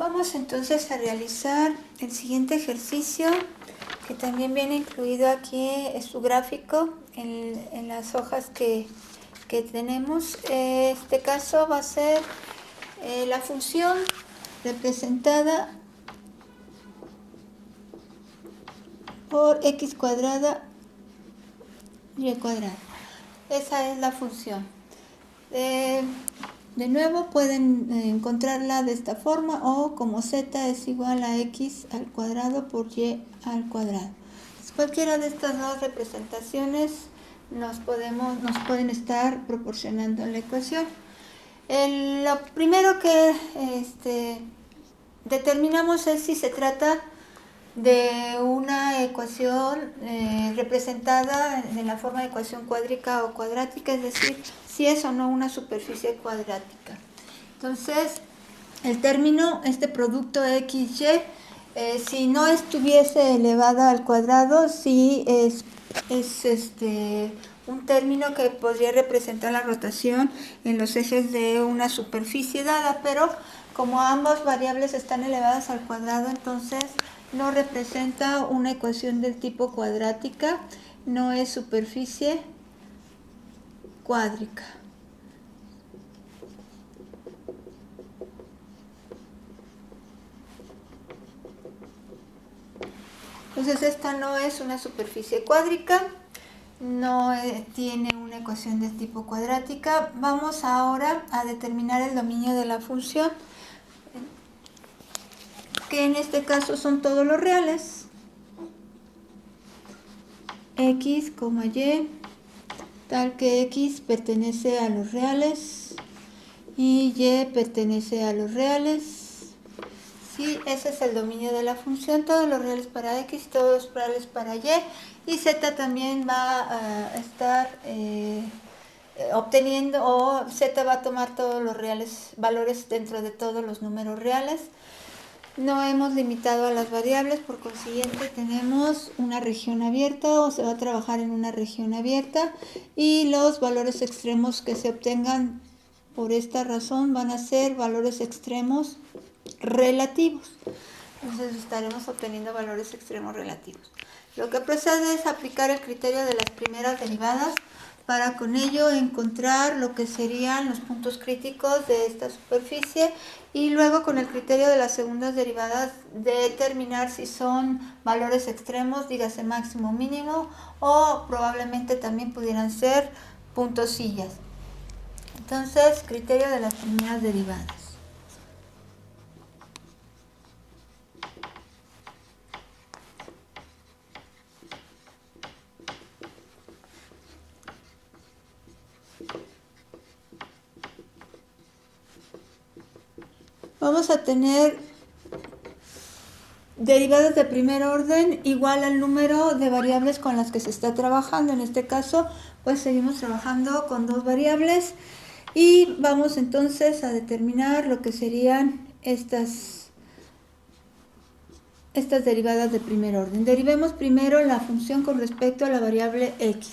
Vamos entonces a realizar el siguiente ejercicio, que también viene incluido aquí en su gráfico, en las hojas que tenemos. Este caso va a ser la función representada por x cuadrada y cuadrada. Esa es la función. De nuevo pueden encontrarla de esta forma, o como z es igual a x al cuadrado por y al cuadrado. Cualquiera de estas dos representaciones nos pueden estar proporcionando la ecuación. Lo primero que determinamos es si se trata de una ecuación representada en la forma de ecuación cuádrica o cuadrática, es decir, si es o no una superficie cuadrática. Entonces, el término, este producto XY, si no estuviese elevada al cuadrado, sí es un término que podría representar la rotación en los ejes de una superficie dada, pero como ambas variables están elevadas al cuadrado, entonces no representa una ecuación del tipo cuadrática, no es superficie cuádrica. Entonces esta no es una superficie cuádrica, no tiene una ecuación de tipo cuadrática. Vamos ahora a determinar el dominio de la función, que en este caso son todos los reales, x, y, tal que x pertenece a los reales y y pertenece a los reales. Sí, ese es el dominio de la función, todos los reales para x, todos los reales para y z también va a estar obteniendo, o z va a tomar todos los reales valores dentro de todos los números reales. No hemos limitado a las variables, por consiguiente tenemos una región abierta, o se va a trabajar en una región abierta, y los valores extremos que se obtengan por esta razón van a ser valores extremos relativos. Entonces estaremos obteniendo valores extremos relativos. Lo que procede es aplicar el criterio de las primeras derivadas para con ello encontrar lo que serían los puntos críticos de esta superficie, y luego con el criterio de las segundas derivadas determinar si son valores extremos, dígase máximo o mínimo, o probablemente también pudieran ser puntosillas. Entonces, criterio de las primeras derivadas. Vamos a tener derivadas de primer orden igual al número de variables con las que se está trabajando. En este caso, pues seguimos trabajando con dos variables, y vamos entonces a determinar lo que serían estas derivadas de primer orden. Derivemos primero la función con respecto a la variable x.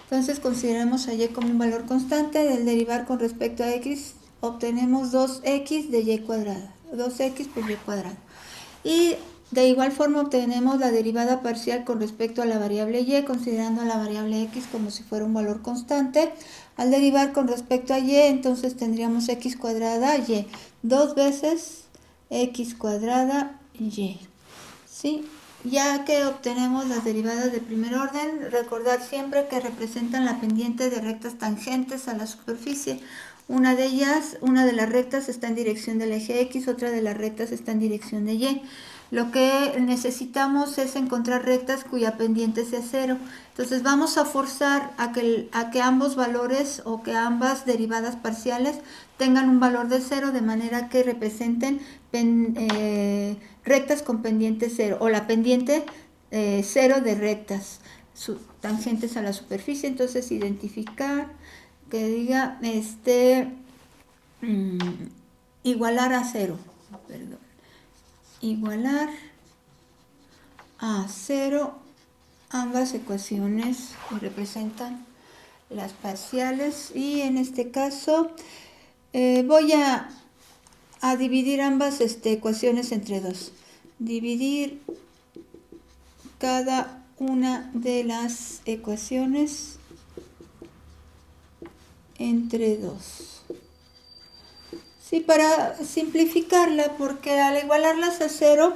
Entonces consideremos a y como un valor constante. Del derivar con respecto a x obtenemos 2x de y cuadrada, 2x por y cuadrada. Y de igual forma obtenemos la derivada parcial con respecto a la variable y, considerando a la variable x como si fuera un valor constante. Al derivar con respecto a y, entonces tendríamos x cuadrada y, 2 veces x cuadrada y. ¿Sí? Ya que obtenemos las derivadas de primer orden, recordar siempre que representan la pendiente de rectas tangentes a la superficie. Una de las rectas está en dirección del eje X, otra de las rectas está en dirección de Y. Lo que necesitamos es encontrar rectas cuya pendiente sea 0. Entonces vamos a forzar a que ambos valores, o que ambas derivadas parciales tengan un valor de 0, de manera que representen rectas con pendiente 0, o la pendiente 0 de rectas tangentes a la superficie. Entonces identificar que diga igualar a 0, igualar a 0 ambas ecuaciones que representan las parciales. Y en este caso voy a a dividir ambas ecuaciones entre 2. Dividir cada una de las ecuaciones entre 2. Sí, para simplificarla, porque al igualarlas a 0,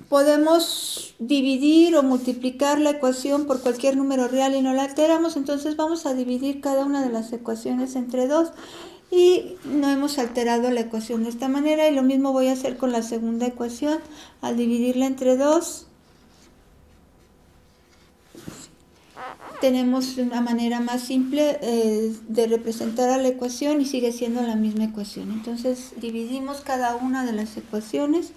podemos dividir o multiplicar la ecuación por cualquier número real y no la alteramos. Entonces vamos a dividir cada una de las ecuaciones entre 2 y no hemos alterado la ecuación de esta manera. Y lo mismo voy a hacer con la segunda ecuación. Al dividirla entre 2, tenemos una manera más simple de representar a la ecuación y sigue siendo la misma ecuación. Entonces dividimos cada una de las ecuaciones.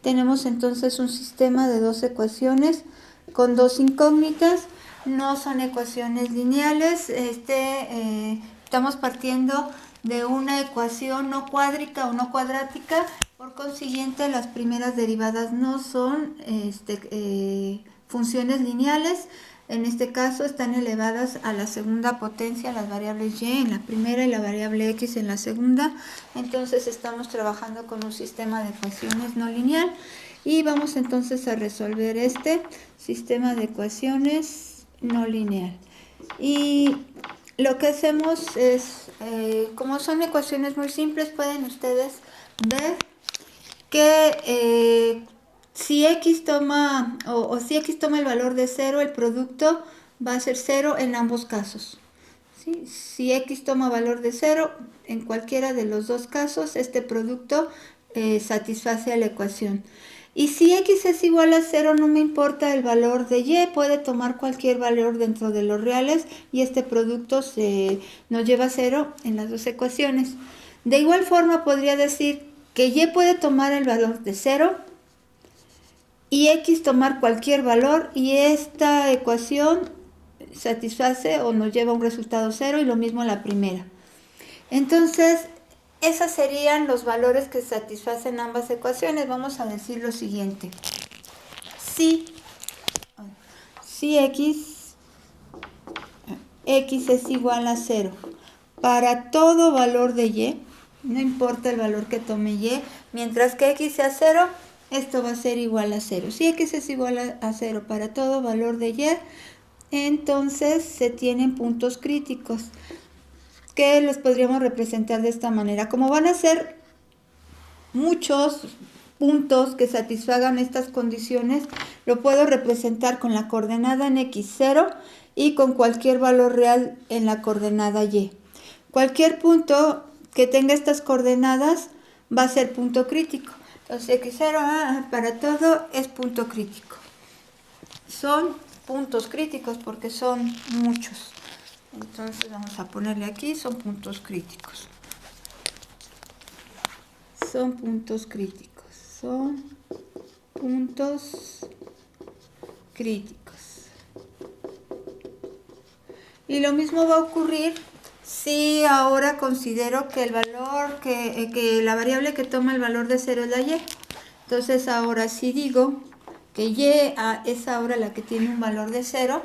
Tenemos entonces un sistema de 2 ecuaciones con 2 incógnitas. No son ecuaciones lineales. Estamos partiendo de una ecuación no cuádrica o no cuadrática. Por consiguiente, las primeras derivadas no son funciones lineales. En este caso están elevadas a la segunda potencia las variables y en la primera y la variable x en la segunda. Entonces estamos trabajando con un sistema de ecuaciones no lineal y vamos entonces a resolver este sistema de ecuaciones no lineal. Y lo que hacemos es, como son ecuaciones muy simples, pueden ustedes ver que si x toma si x toma el valor de 0, el producto va a ser 0 en ambos casos. ¿Sí? Si x toma valor de 0, en cualquiera de los dos casos, este producto satisface a la ecuación. Y si x es igual a 0, no me importa el valor de y, puede tomar cualquier valor dentro de los reales y este producto nos lleva a 0 en las dos ecuaciones. De igual forma podría decir que y puede tomar el valor de 0 y x tomar cualquier valor y esta ecuación satisface o nos lleva a un resultado 0 y lo mismo la primera. Entonces, esos serían los valores que satisfacen ambas ecuaciones. Vamos a decir lo siguiente. Si x es igual a 0 para todo valor de y, no importa el valor que tome y, mientras que x sea 0, esto va a ser igual a 0. Si x es igual a 0 para todo valor de y, entonces se tienen puntos críticos que los podríamos representar de esta manera. Como van a ser muchos puntos que satisfagan estas condiciones, lo puedo representar con la coordenada en x0 y con cualquier valor real en la coordenada y. Cualquier punto que tenga estas coordenadas va a ser punto crítico. Entonces x0 para todo es punto crítico. Son puntos críticos porque son muchos. Entonces vamos a ponerle aquí, son puntos críticos. Son puntos críticos. Son puntos críticos. Y lo mismo va a ocurrir si ahora considero que el valor, que la variable que toma el valor de 0 es la y. Entonces ahora si digo que y es ahora la que tiene un valor de 0,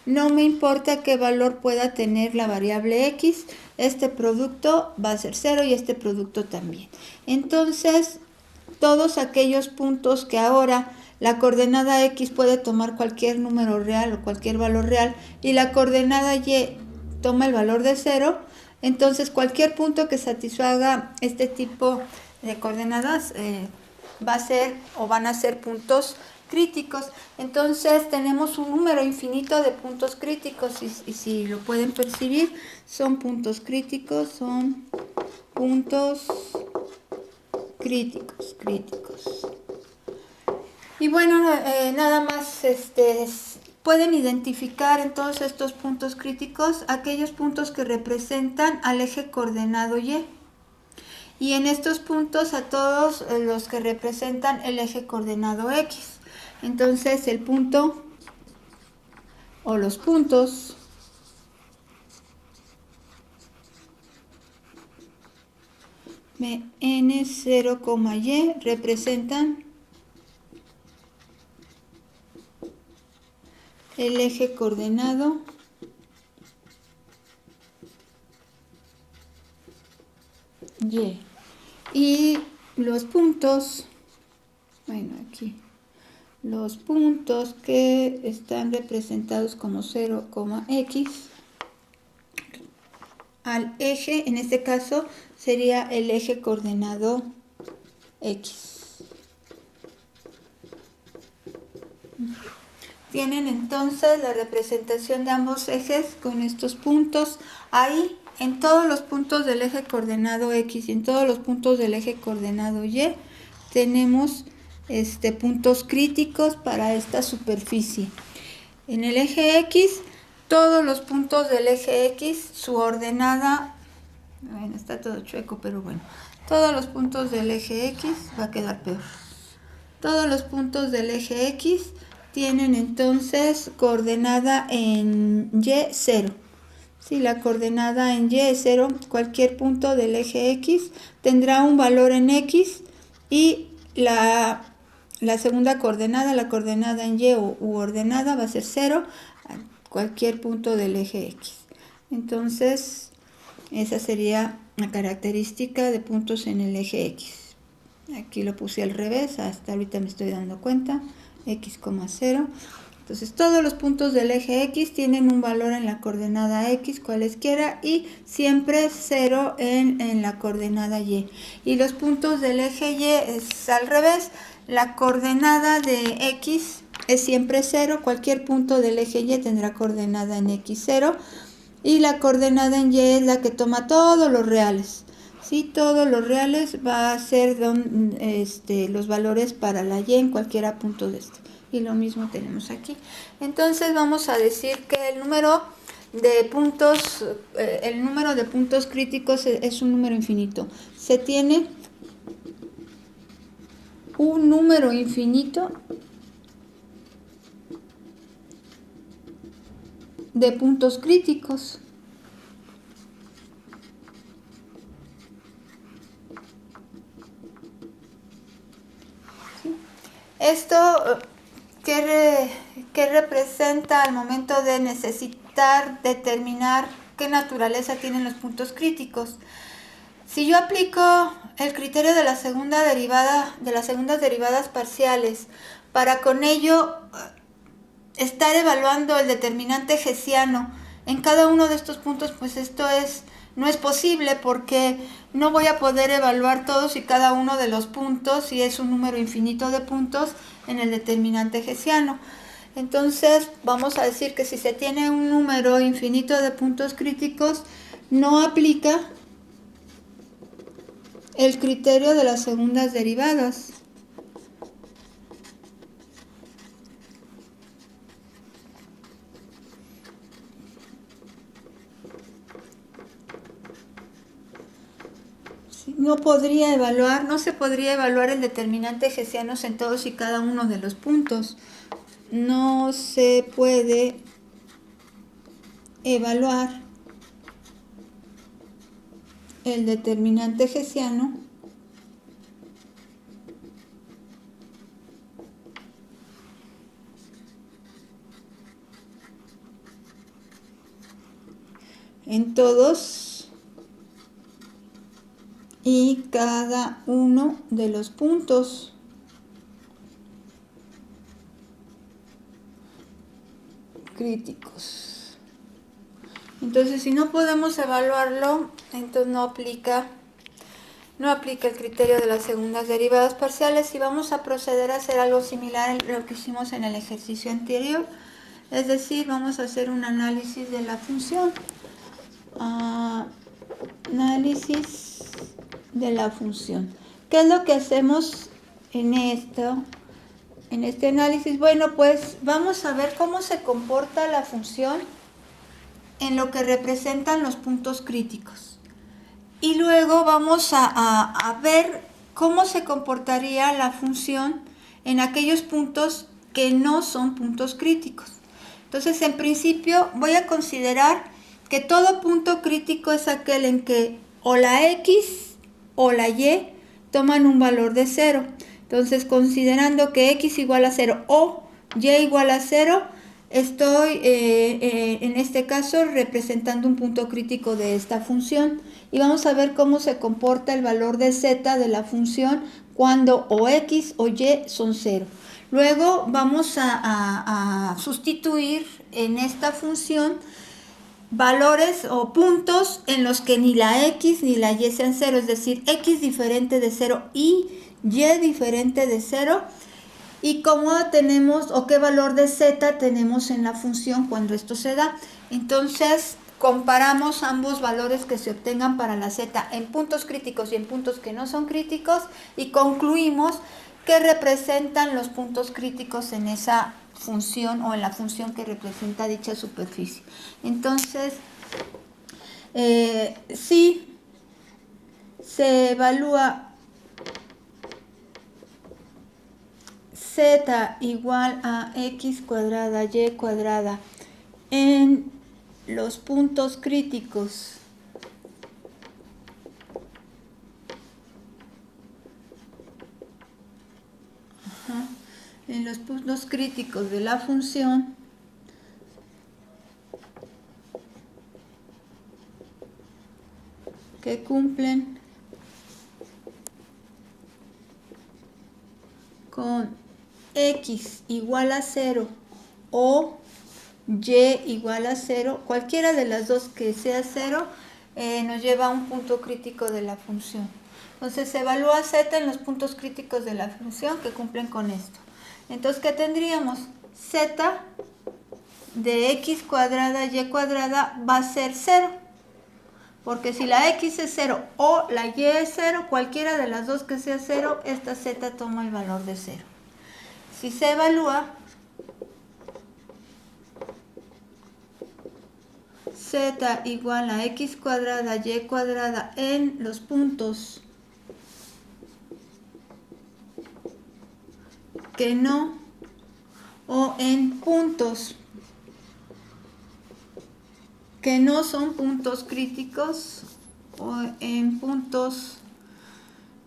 no me importa qué valor pueda tener la variable x, este producto va a ser 0 y este producto también. Entonces, todos aquellos puntos que ahora la coordenada x puede tomar cualquier número real o cualquier valor real y la coordenada y toma el valor de 0, entonces cualquier punto que satisfaga este tipo de coordenadas va a ser o van a ser puntos críticos. Entonces tenemos un número infinito de puntos críticos y si lo pueden percibir, son puntos críticos, son puntos críticos. Y bueno, nada más pueden identificar en todos estos puntos críticos aquellos puntos que representan al eje coordenado y. Y en estos puntos a todos los que representan el eje coordenado x. Entonces el punto o los puntos n0, y representan el eje coordenado Y. Y los puntos, bueno, aquí, los puntos que están representados como 0, x, al eje, en este caso sería el eje coordenado x. Tienen entonces la representación de ambos ejes con estos puntos. Ahí, en todos los puntos del eje coordenado x y en todos los puntos del eje coordenado y, tenemos puntos críticos para esta superficie. En el eje x, todos los puntos del eje x, su ordenada, bueno, está todo chueco, pero bueno, todos los puntos del eje x, va a quedar peor. Todos los puntos del eje x tienen entonces coordenada en y 0. Si la coordenada en y es 0, cualquier punto del eje x tendrá un valor en x y la segunda coordenada, la coordenada en y u ordenada va a ser 0 a cualquier punto del eje x. Entonces, esa sería la característica de puntos en el eje x. Aquí lo puse al revés, hasta ahorita me estoy dando cuenta, x, 0. Entonces todos los puntos del eje x tienen un valor en la coordenada x cualesquiera y siempre 0 en la coordenada y. Y los puntos del eje y es al revés, la coordenada de x es siempre 0, cualquier punto del eje y tendrá coordenada en x 0 y la coordenada en y es la que toma todos los reales. Sí, todos los reales va a ser los valores para la y en cualquier punto de y lo mismo tenemos aquí. Entonces vamos a decir que el número de puntos críticos es un número infinito. Se tiene un número infinito de puntos críticos. ¿Sí? Esto ¿qué representa al momento de necesitar determinar qué naturaleza tienen los puntos críticos? Si yo aplico el criterio de la segunda derivada, de las segundas derivadas parciales, para con ello estar evaluando el determinante hessiano en cada uno de estos puntos, pues esto no es posible porque no voy a poder evaluar todos y cada uno de los puntos y es un número infinito de puntos en el determinante hessiano. Entonces vamos a decir que si se tiene un número infinito de puntos críticos, no aplica el criterio de las segundas derivadas. No se podría evaluar el determinante hessiano en todos y cada uno de los puntos. No se puede evaluar el determinante hessiano en todos y cada uno de los puntos. Críticos. Entonces, si no podemos evaluarlo, entonces no aplica el criterio de las segundas derivadas parciales y vamos a proceder a hacer algo similar a lo que hicimos en el ejercicio anterior. Es decir, vamos a hacer un análisis de la función. Análisis de la función. ¿Qué es lo que hacemos en este análisis? Bueno, pues vamos a ver cómo se comporta la función en lo que representan los puntos críticos. Y luego vamos a ver cómo se comportaría la función en aquellos puntos que no son puntos críticos. Entonces, en principio, voy a considerar que todo punto crítico es aquel en que o la x o la y toman un valor de 0. Entonces, considerando que x igual a 0 o y igual a 0, estoy en este caso representando un punto crítico de esta función y vamos a ver cómo se comporta el valor de z de la función cuando o x o y son 0. Luego vamos a sustituir en esta función valores o puntos en los que ni la x ni la y sean 0, es decir, x diferente de 0 y diferente de 0. Y cómo tenemos o qué valor de z tenemos en la función cuando esto se da. Entonces comparamos ambos valores que se obtengan para la z en puntos críticos y en puntos que no son críticos y concluimos que representan los puntos críticos en esa función o en la función que representa dicha superficie. Entonces, si se evalúa z igual a x cuadrada y cuadrada en los puntos críticos en los puntos críticos de la función, que cumplen con x igual a 0 o y igual a 0, cualquiera de las dos que sea 0, nos lleva a un punto crítico de la función. Entonces se evalúa z en los puntos críticos de la función que cumplen con esto. Entonces, ¿qué tendríamos? Z de x cuadrada y cuadrada va a ser 0. Porque si la x es 0 o la y es 0, cualquiera de las dos que sea 0, esta z toma el valor de 0. Si se evalúa z igual a x cuadrada y cuadrada en los puntos que no, o en puntos que no son puntos críticos, o en puntos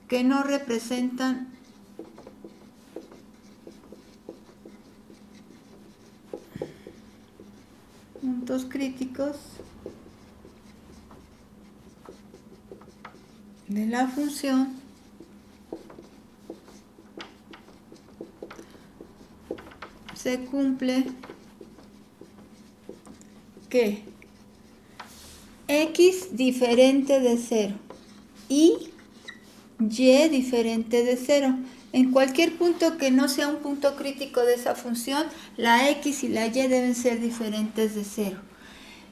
que no representan puntos críticos de la función, se cumple que x diferente de 0 y diferente de 0. En cualquier punto que no sea un punto crítico de esa función, la x y la y deben ser diferentes de 0.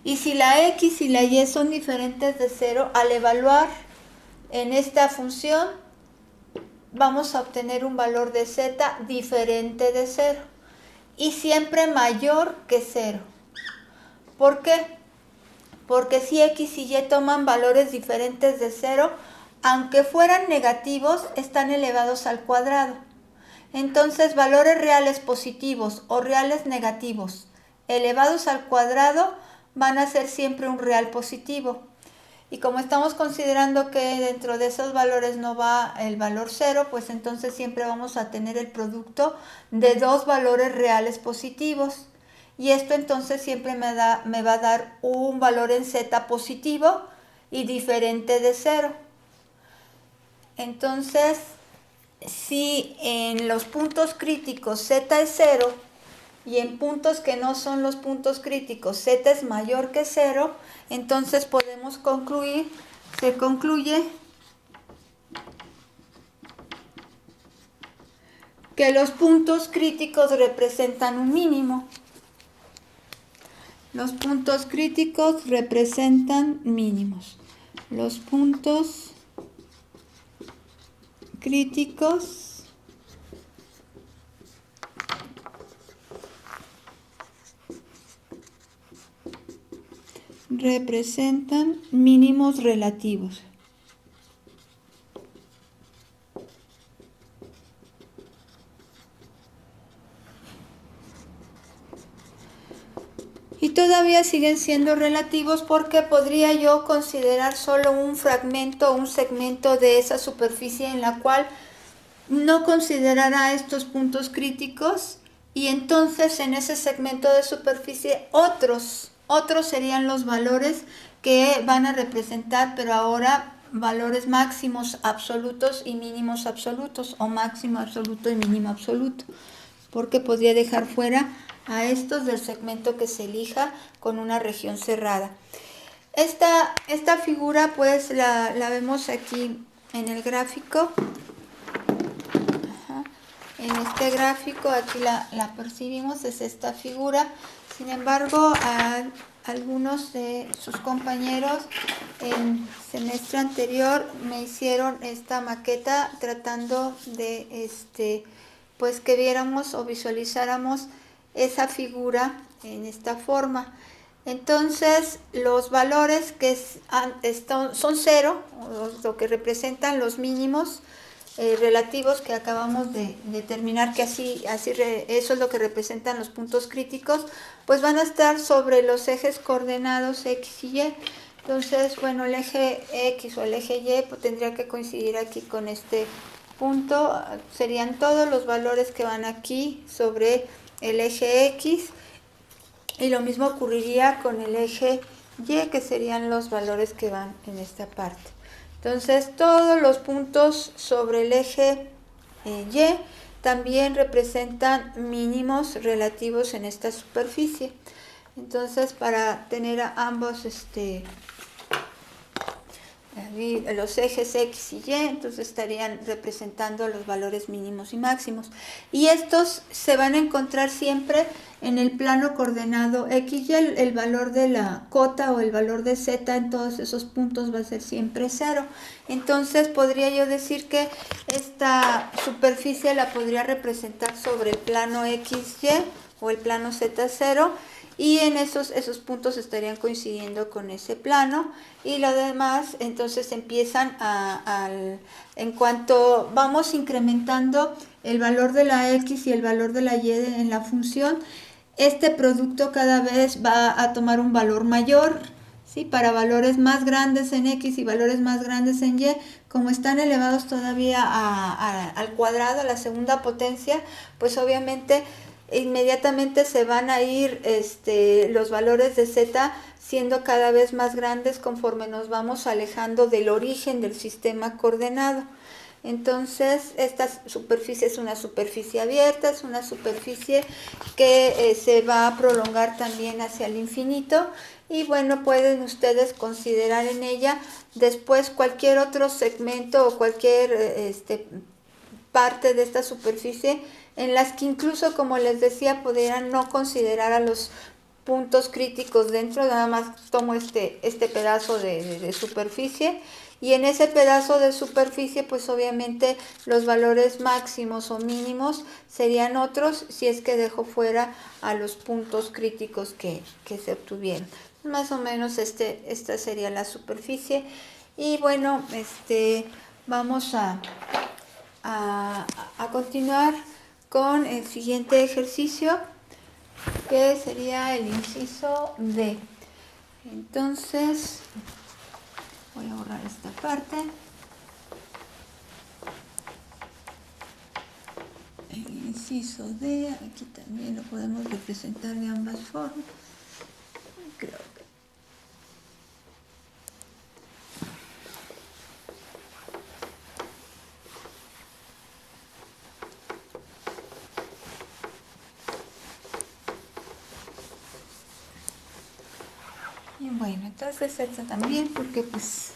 Y si la x y la y son diferentes de 0, al evaluar en esta función, vamos a obtener un valor de z diferente de 0. Y siempre mayor que 0. ¿Por qué? Porque si x y y toman valores diferentes de 0, aunque fueran negativos, están elevados al cuadrado. Entonces, valores reales positivos o reales negativos elevados al cuadrado van a ser siempre un real positivo. Y como estamos considerando que dentro de esos valores no va el valor 0, pues entonces siempre vamos a tener el producto de dos valores reales positivos. Y esto entonces siempre me va a dar un valor en z positivo y diferente de 0. Entonces, si en los puntos críticos z es 0 y en puntos que no son los puntos críticos z es mayor que 0, entonces podemos concluir, se concluye que los puntos críticos representan un mínimo. Los puntos críticos representan mínimos. Los puntos críticos representan mínimos relativos. Y todavía siguen siendo relativos porque podría yo considerar solo un fragmento o un segmento de esa superficie en la cual no considerará estos puntos críticos y entonces en ese segmento de superficie otros serían los valores que van a representar, pero ahora valores máximos absolutos y mínimos absolutos, o máximo absoluto y mínimo absoluto, porque podría dejar fuera a estos del segmento que se elija con una región cerrada. Esta figura pues la vemos aquí en el gráfico. En este gráfico aquí la percibimos, es esta figura. Sin embargo, algunos de sus compañeros en semestre anterior me hicieron esta maqueta tratando de pues que viéramos o visualizáramos esa figura en esta forma. Entonces los valores que son 0, lo que representan los mínimos relativos que acabamos de determinar, que eso es lo que representan los puntos críticos, pues van a estar sobre los ejes coordenados X y Y. Entonces, bueno, el eje X o el eje Y pues tendría que coincidir aquí con este punto. Serían todos los valores que van aquí sobre el eje X, y lo mismo ocurriría con el eje Y, que serían los valores que van en esta parte. Entonces, todos los puntos sobre el eje Y también representan mínimos relativos en esta superficie. Entonces, para tener a ambos los ejes X y Y, entonces estarían representando los valores mínimos y máximos. Y estos se van a encontrar siempre en el plano coordenado X y el valor de la cota o el valor de Z en todos esos puntos va a ser siempre 0. Entonces podría yo decir que esta superficie la podría representar sobre el plano XY o el plano Z0, y en esos puntos estarían coincidiendo con ese plano, y lo demás entonces empiezan en cuanto vamos incrementando el valor de la X y el valor de la Y en la función, este producto cada vez va a tomar un valor mayor, ¿sí? Para valores más grandes en X y valores más grandes en Y, como están elevados todavía al cuadrado, a la segunda potencia, pues obviamente inmediatamente se van a ir los valores de Z siendo cada vez más grandes conforme nos vamos alejando del origen del sistema coordenado. Entonces, esta superficie es una superficie abierta, es una superficie que se va a prolongar también hacia el infinito, y bueno, pueden ustedes considerar en ella después cualquier otro segmento o cualquier parte de esta superficie en las que incluso, como les decía, pudieran no considerar a los puntos críticos dentro. Nada más tomo este pedazo de superficie, y en ese pedazo de superficie pues obviamente los valores máximos o mínimos serían otros si es que dejo fuera a los puntos críticos que se obtuvieron. Más o menos esta sería la superficie. Y bueno, vamos a continuar con el siguiente ejercicio, que sería el inciso D. Entonces, voy a borrar esta parte. El inciso D, aquí también lo podemos representar de ambas formas. Creo que y bueno, entonces esta también, porque pues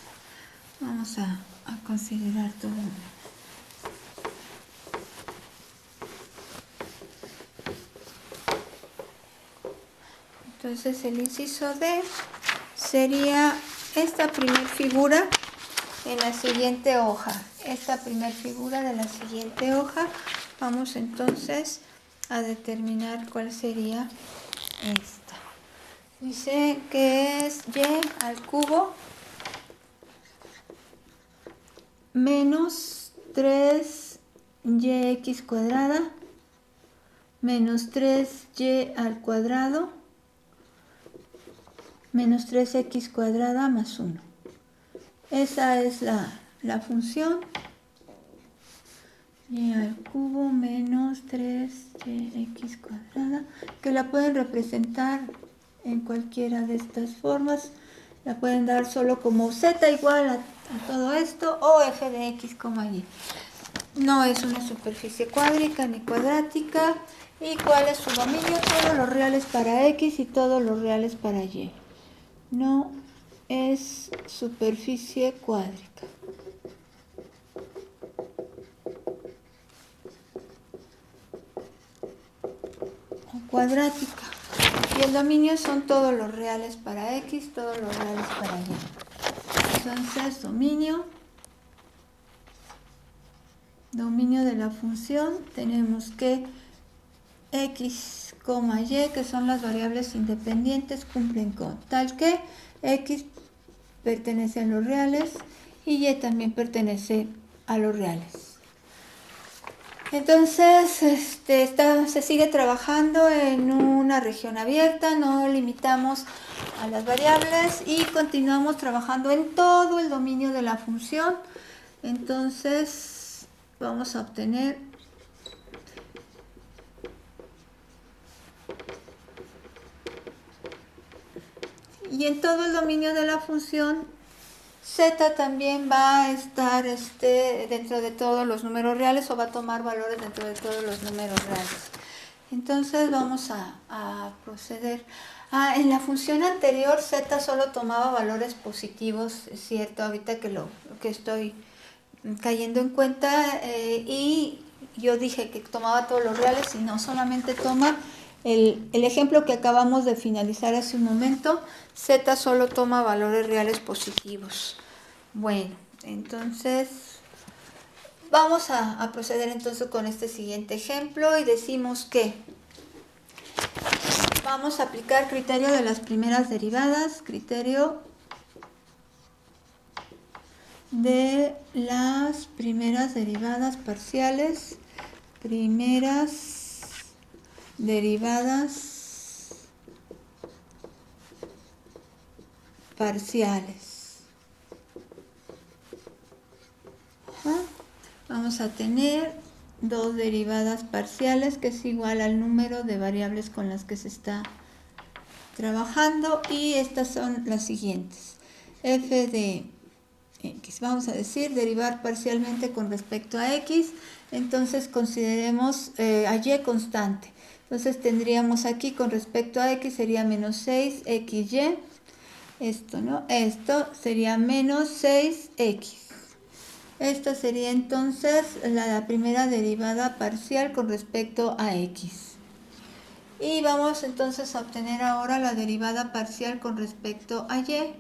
vamos a considerar todo. Entonces el inciso D sería esta primera figura en la siguiente hoja. Esta primera figura de la siguiente hoja. Vamos entonces a determinar cuál sería esta. Dice que es y al cubo menos 3yx cuadrada menos 3y al cuadrado menos 3x cuadrada más 1. Esa es la función y al cubo menos 3x cuadrada, que la pueden representar en cualquiera de estas formas. La pueden dar solo como z igual a todo esto o f de x, y. No es una superficie cuádrica ni cuadrática. ¿Y cuál es su dominio? Todos los reales para x y todos los reales para y. No es superficie cuádrica. O cuadrática. Y el dominio son todos los reales para x, todos los reales para y. Entonces, dominio de la función, tenemos que x, y, que son las variables independientes, cumplen con tal que x pertenece a los reales y también pertenece a los reales. Entonces, se sigue trabajando en una región abierta, no limitamos a las variables y continuamos trabajando en todo el dominio de la función. Entonces, vamos a obtener y en todo el dominio de la función z también va a estar dentro de todos los números reales o va a tomar valores dentro de todos los números reales. Entonces vamos a proceder. En la función anterior z solo tomaba valores positivos, es cierto, ahorita que lo que estoy cayendo en cuenta, y yo dije que tomaba todos los reales y no, solamente toma el ejemplo que acabamos de finalizar hace un momento. Z solo toma valores reales positivos. Bueno, entonces vamos a proceder entonces con este siguiente ejemplo y decimos que vamos a aplicar criterio de las primeras derivadas, criterio de las primeras derivadas parciales, primeras derivadas parciales. Vamos a tener dos derivadas parciales, que es igual al número de variables con las que se está trabajando, y estas son las siguientes. F de x, vamos a decir derivar parcialmente con respecto a x, entonces consideremos a y constante. Entonces tendríamos aquí con respecto a x sería menos 6xy, esto, ¿no? Esto sería menos 6x. Esta sería entonces la primera derivada parcial con respecto a x. Y vamos entonces a obtener ahora la derivada parcial con respecto a y.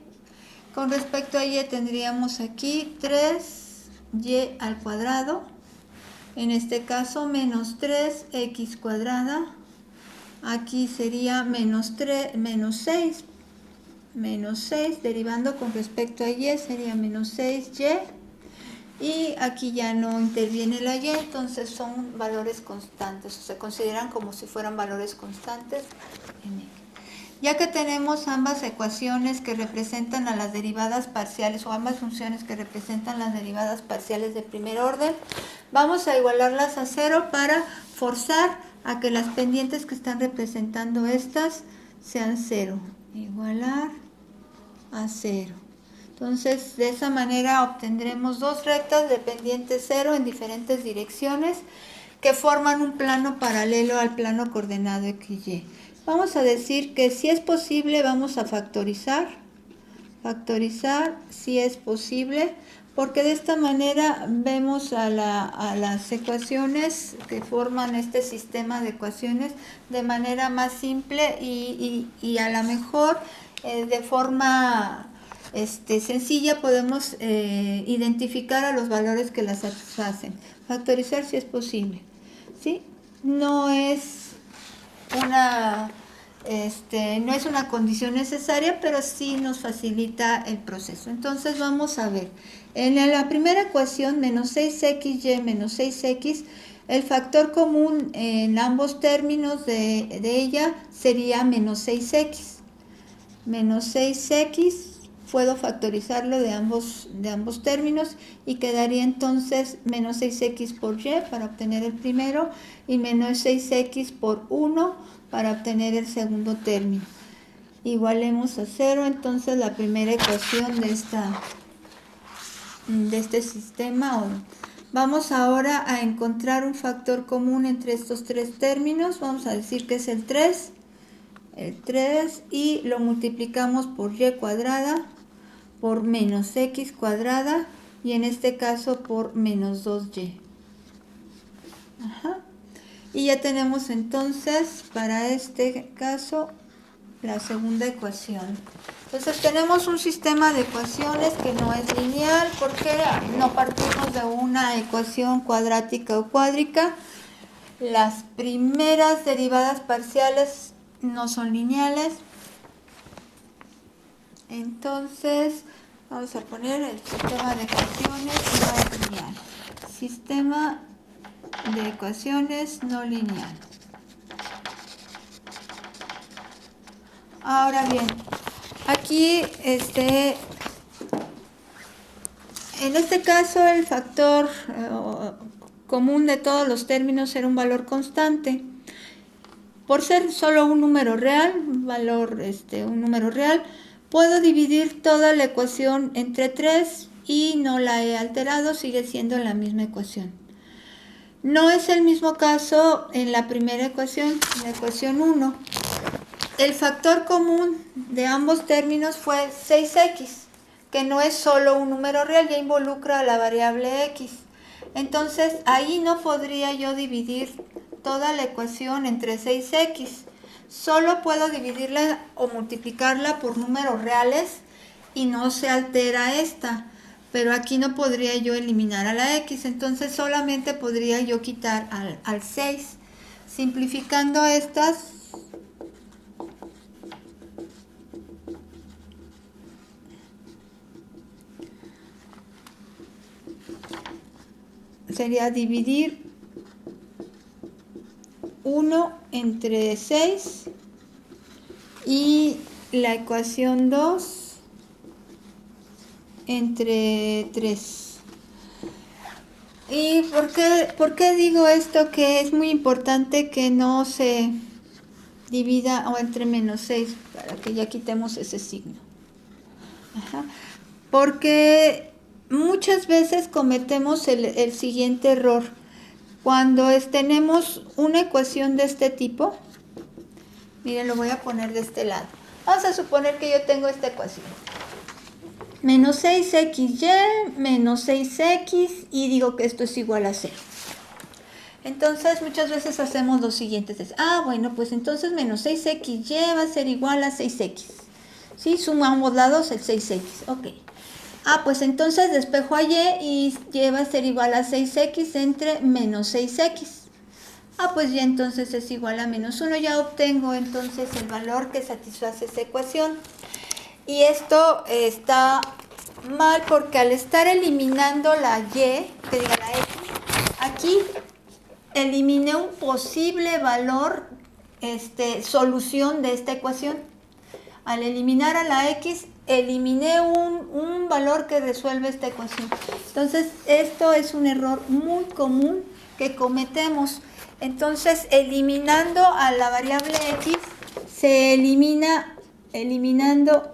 Con respecto a y tendríamos aquí 3y al cuadrado, en este caso menos 3x cuadrada, aquí sería menos 6, derivando con respecto a y sería menos 6y, y aquí ya no interviene la y, entonces son valores constantes, o se consideran como si fueran valores constantes en x. Ya que tenemos ambas ecuaciones que representan a las derivadas parciales, o ambas funciones que representan las derivadas parciales de primer orden, vamos a igualarlas a 0 para forzar a que las pendientes que están representando estas sean 0. Igualar a 0. Entonces, de esa manera obtendremos dos rectas de pendiente 0 en diferentes direcciones que forman un plano paralelo al plano coordenado XY. Vamos a decir que si es posible vamos a factorizar si es posible, porque de esta manera vemos a las ecuaciones que forman este sistema de ecuaciones de manera más simple y a lo mejor de forma sencilla podemos identificar a los valores que las satisfacen. Factorizar si es posible, ¿sí? No es una condición necesaria, pero sí nos facilita el proceso. Entonces vamos a ver, en la primera ecuación menos 6xy menos 6x, el factor común en ambos términos de ella sería menos 6x. Menos 6x puedo factorizarlo de ambos términos y quedaría entonces menos 6x por y para obtener el primero y menos 6x por 1 para obtener el segundo término. Igualemos a 0 entonces la primera ecuación de este sistema. Vamos ahora a encontrar un factor común entre estos tres términos. Vamos a decir que es el 3 y lo multiplicamos por y cuadrada por menos x cuadrada y en este caso por menos 2y. Y ya tenemos entonces para este caso la segunda ecuación. Entonces tenemos un sistema de ecuaciones que no es lineal porque no partimos de una ecuación cuadrática o cuádrica. Las primeras derivadas parciales no son lineales. Entonces vamos a poner el sistema de ecuaciones no es lineal. Sistema de ecuaciones no lineal. Ahora bien, aquí en este caso el factor común de todos los términos era un valor constante. Por ser solo un número real, un número real, puedo dividir toda la ecuación entre 3 y no la he alterado, sigue siendo la misma ecuación. No es el mismo caso en la primera ecuación, la ecuación 1. El factor común de ambos términos fue 6x, que no es solo un número real, ya involucra a la variable x. Entonces ahí no podría yo dividir toda la ecuación entre 6x. Solo puedo dividirla o multiplicarla por números reales y no se altera esta. Pero aquí no podría yo eliminar a la x, entonces solamente podría yo quitar al 6. Simplificando estas, sería dividir 1 entre 6 y la ecuación 2 entre 3. ¿Y por qué digo esto? Que es muy importante que no se divida o entre menos 6, para que ya quitemos ese signo. Porque muchas veces cometemos el siguiente error. Cuando tenemos una ecuación de este tipo, miren, lo voy a poner de este lado. Vamos a suponer que yo tengo esta ecuación. Menos 6xy menos 6x y digo que esto es igual a 0. Entonces muchas veces hacemos lo siguiente. Bueno, pues entonces menos 6xy va a ser igual a 6x. ¿Sí? Suma a ambos lados el 6x. Ok. Pues entonces despejo a y va a ser igual a 6x entre menos 6x. Pues ya entonces es igual a menos 1. Ya obtengo entonces el valor que satisface esa ecuación. Y esto está mal porque al estar eliminando la y, que diga la x, aquí eliminé un posible valor, solución de esta ecuación. Al eliminar a la x, eliminé un valor que resuelve esta ecuación. Entonces, esto es un error muy común que cometemos. Entonces, eliminando a la variable x, se eliminando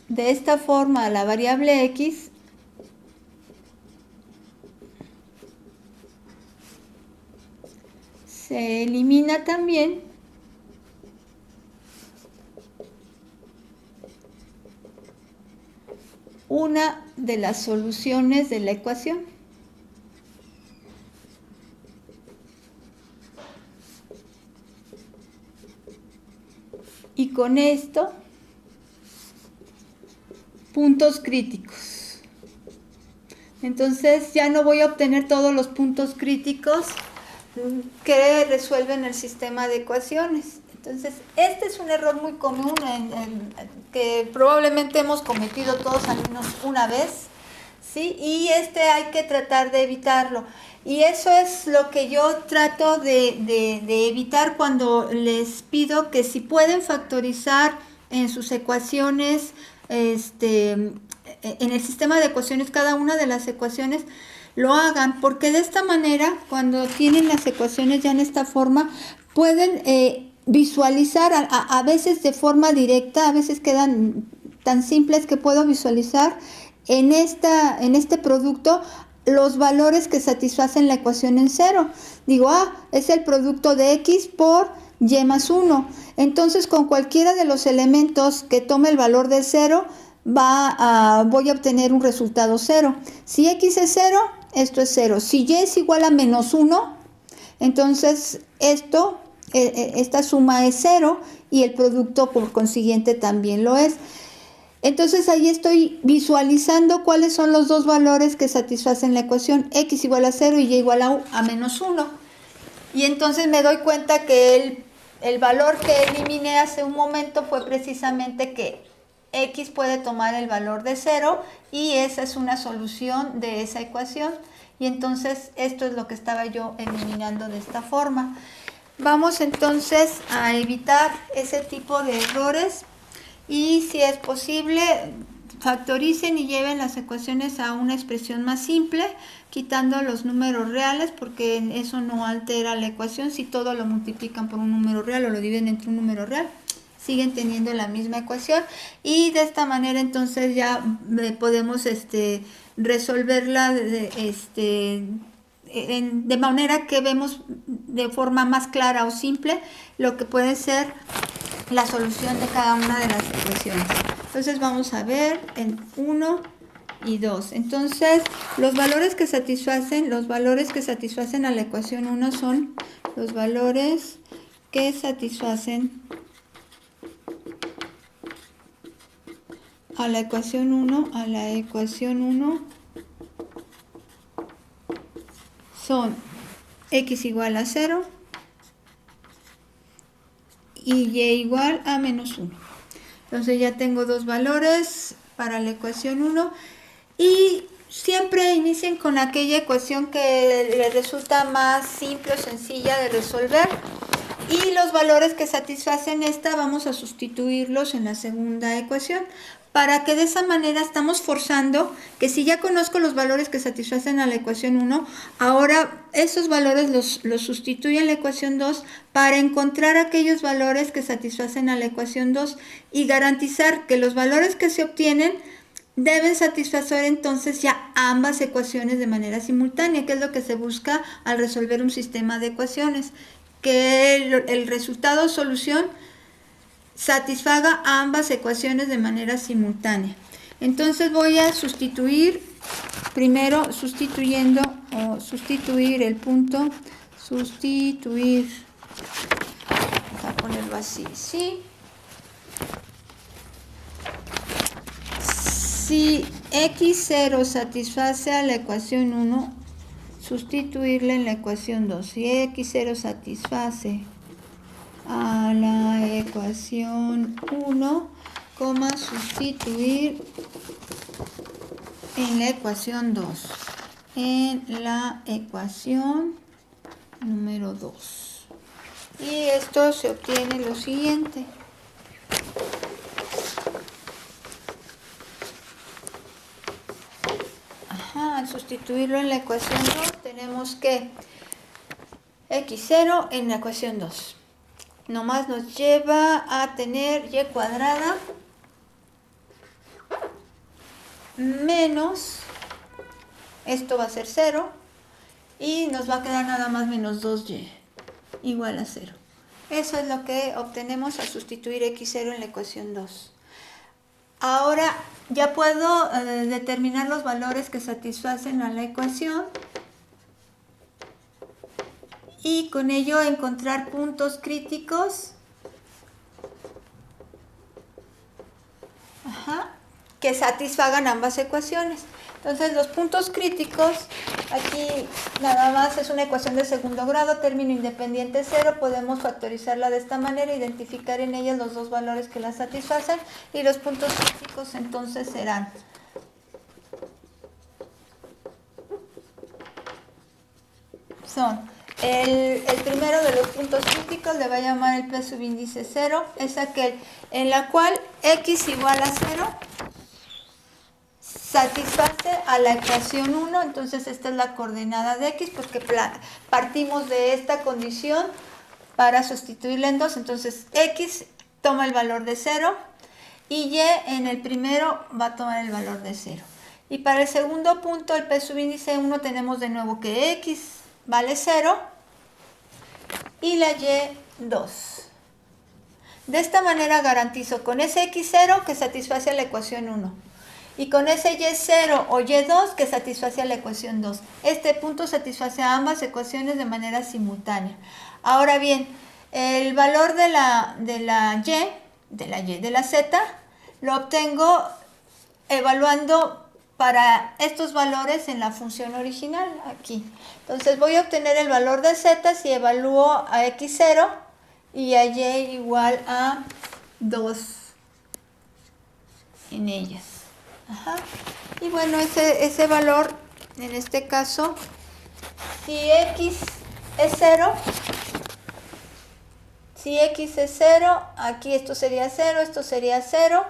de esta forma a la variable x, se elimina también una de las soluciones de la ecuación. Y con esto, puntos críticos. Entonces ya no voy a obtener todos los puntos críticos que resuelven el sistema de ecuaciones. Entonces, este es un error muy común que probablemente hemos cometido todos al menos una vez, ¿sí? Y hay que tratar de evitarlo. Y eso es lo que yo trato de evitar cuando les pido que si pueden factorizar en sus ecuaciones, en el sistema de ecuaciones, cada una de las ecuaciones, lo hagan, porque de esta manera, cuando tienen las ecuaciones ya en esta forma, pueden visualizar a veces de forma directa, a veces quedan tan simples que puedo visualizar en este producto los valores que satisfacen la ecuación en cero. Digo, es el producto de x por y más 1. Entonces, con cualquiera de los elementos que tome el valor de 0, voy a obtener un resultado 0. Si x es 0, esto es 0. Si y es igual a menos 1, entonces esta suma es 0 y el producto por consiguiente también lo es. Entonces ahí estoy visualizando cuáles son los dos valores que satisfacen la ecuación x igual a 0 y y igual a menos 1. Y entonces me doy cuenta que el valor que eliminé hace un momento fue precisamente que x puede tomar el valor de 0 y esa es una solución de esa ecuación. Y entonces esto es lo que estaba yo eliminando de esta forma. Vamos entonces a evitar ese tipo de errores. Y si es posible, factoricen y lleven las ecuaciones a una expresión más simple, quitando los números reales, porque eso no altera la ecuación. Si todo lo multiplican por un número real o lo dividen entre un número real, siguen teniendo la misma ecuación. Y de esta manera entonces ya podemos resolverla de manera que vemos de forma más clara o simple lo que puede ser la solución de cada una de las ecuaciones. Entonces vamos a ver en 1 y 2. Entonces los valores que satisfacen a la ecuación 1 son los valores que satisfacen a la ecuación 1, son x igual a 0 y y igual a menos 1. Entonces ya tengo dos valores para la ecuación 1 y siempre inicien con aquella ecuación que les resulta más simple o sencilla de resolver. Y los valores que satisfacen esta vamos a sustituirlos en la segunda ecuación, para que de esa manera estamos forzando que si ya conozco los valores que satisfacen a la ecuación 1, ahora esos valores los sustituyo en la ecuación 2 para encontrar aquellos valores que satisfacen a la ecuación 2 y garantizar que los valores que se obtienen deben satisfacer entonces ya ambas ecuaciones de manera simultánea, que es lo que se busca al resolver un sistema de ecuaciones, que el resultado o solución satisfaga ambas ecuaciones de manera simultánea. Entonces voy a sustituir, primero sustituir el punto, voy a ponerlo así, ¿sí? Si x0 satisface a la ecuación 1, sustituirla en la ecuación 2. Si x0 satisface a la ecuación 1, sustituir en la ecuación 2. En la ecuación número 2. Y esto se obtiene lo siguiente. Al sustituirlo en la ecuación 2, tenemos que x0 en la ecuación 2. Nomás nos lleva a tener y cuadrada menos, esto va a ser 0, y nos va a quedar nada más menos 2y igual a 0. Eso es lo que obtenemos al sustituir x0 en la ecuación 2. Ahora ya puedo determinar los valores que satisfacen a la ecuación y con ello encontrar puntos críticos que satisfagan ambas ecuaciones. Entonces los puntos críticos, aquí nada más es una ecuación de segundo grado, término independiente 0, podemos factorizarla de esta manera, identificar en ella los dos valores que la satisfacen y los puntos críticos entonces serán El primero de los puntos críticos le va a llamar el P subíndice 0, es aquel en la cual x igual a 0 satisface a la ecuación 1, entonces esta es la coordenada de x, porque partimos de esta condición para sustituirla en 2, entonces x toma el valor de 0 y y en el primero va a tomar el valor de 0. Y para el segundo punto, el P subíndice 1, tenemos de nuevo que x vale 0 y la y 2. De esta manera garantizo con ese x0 que satisface a la ecuación 1 y con ese y0 o y2 que satisface a la ecuación 2. Este punto satisface a ambas ecuaciones de manera simultánea. Ahora bien, el valor de la z lo obtengo evaluando para estos valores en la función original aquí. Entonces voy a obtener el valor de z si evalúo a x0 y a y igual a 2 en ellas. Ajá. Y bueno, ese valor, en este caso, si x es 0, aquí esto sería 0, esto sería 0.